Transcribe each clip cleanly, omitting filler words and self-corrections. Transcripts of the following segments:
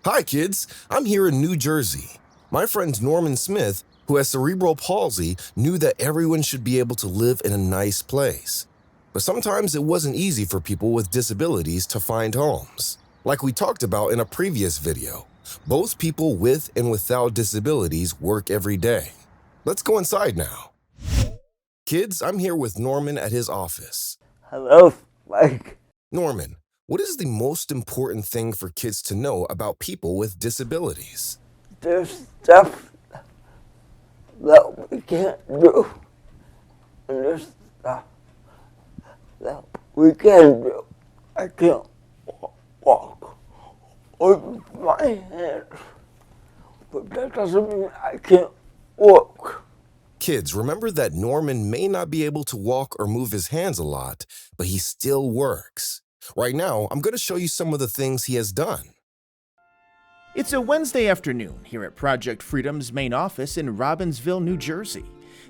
Hi, kids. I'm here in New Jersey. My friend Norman Smith, who has cerebral palsy, knew that everyone should be able to live in a nice place. But sometimes it wasn't easy for people with disabilities to find homes. Like we talked about in a previous video, both people with and without disabilities work every day. Let's go inside now. Kids, I'm here with Norman at his office. Hello, Mike. Norman, what is the most important thing for kids to know about people with disabilities? There's stuff that we can't do, and there's stuff that we can do. I can't walk with my hands, but that doesn't mean I can't walk. Kids, remember that Norman may not be able to walk or move his hands a lot, but he still works. Right now, I'm going to show you some of the things he has done. It's a Wednesday afternoon here at Project Freedom's main office in Robbinsville, New Jersey.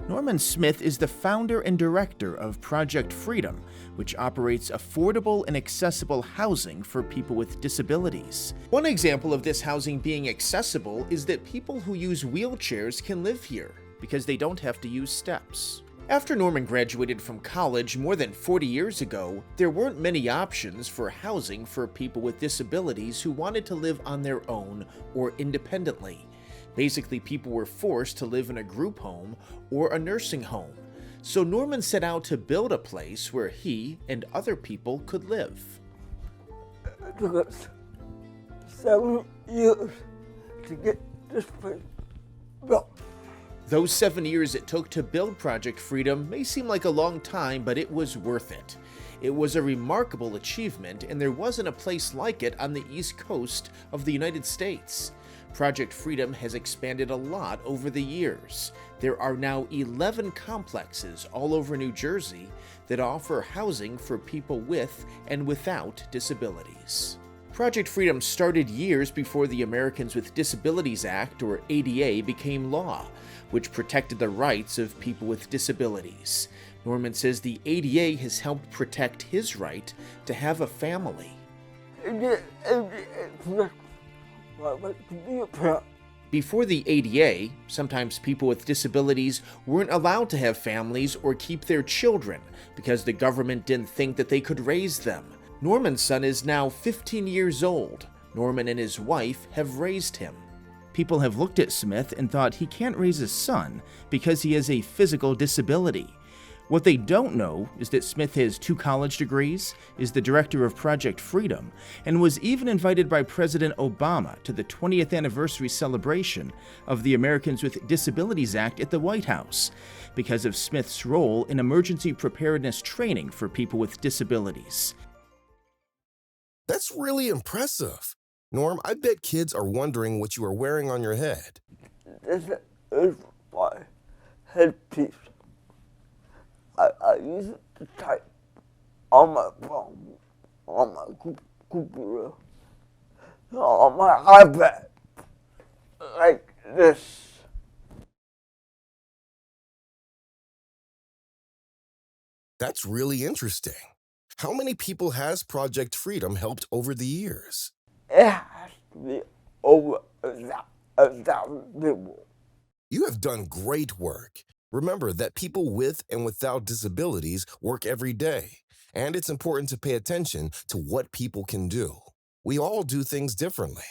Norman Smith is the founder and director of Project Freedom, which operates affordable and accessible housing for people with disabilities. One example of this housing being accessible is that people who use wheelchairs can live here because they don't have to use steps. After Norman graduated from college more than 40 years ago, there weren't many options for housing for people with disabilities who wanted to live on their own or independently. Basically, people were forced to live in a group home or a nursing home. So Norman set out to build a place where he and other people could live. It took us 7 years to get this place built. Those 7 years it took to build Project Freedom may seem like a long time, but it was worth it. It was a remarkable achievement, and there wasn't a place like it on the East Coast of the United States. Project Freedom has expanded a lot over the years. There are now 11 complexes all over New Jersey that offer housing for people with and without disabilities. Project Freedom started years before the Americans with Disabilities Act, or ADA, became law, which protected the rights of people with disabilities. Norman says the ADA has helped protect his right to have a family. Before the ADA, sometimes people with disabilities weren't allowed to have families or keep their children because the government didn't think that they could raise them. Norman's son is now 15 years old. Norman and his wife have raised him. People have looked at Smith and thought he can't raise his son because he has a physical disability. What they don't know is that Smith has 2 college degrees, is the director of Project Freedom, and was even invited by President Obama to the 20th anniversary celebration of the Americans with Disabilities Act at the White House because of Smith's role in emergency preparedness training for people with disabilities. That's really impressive. Norm, I bet kids are wondering what you are wearing on your head. This is my headpiece. I use it to type on my phone, on my computer, on my iPad, like this. That's really interesting. How many people has Project Freedom helped over the years? It has to be over a thousand people. You have done great work. Remember that people with and without disabilities work every day, and it's important to pay attention to what people can do. We all do things differently.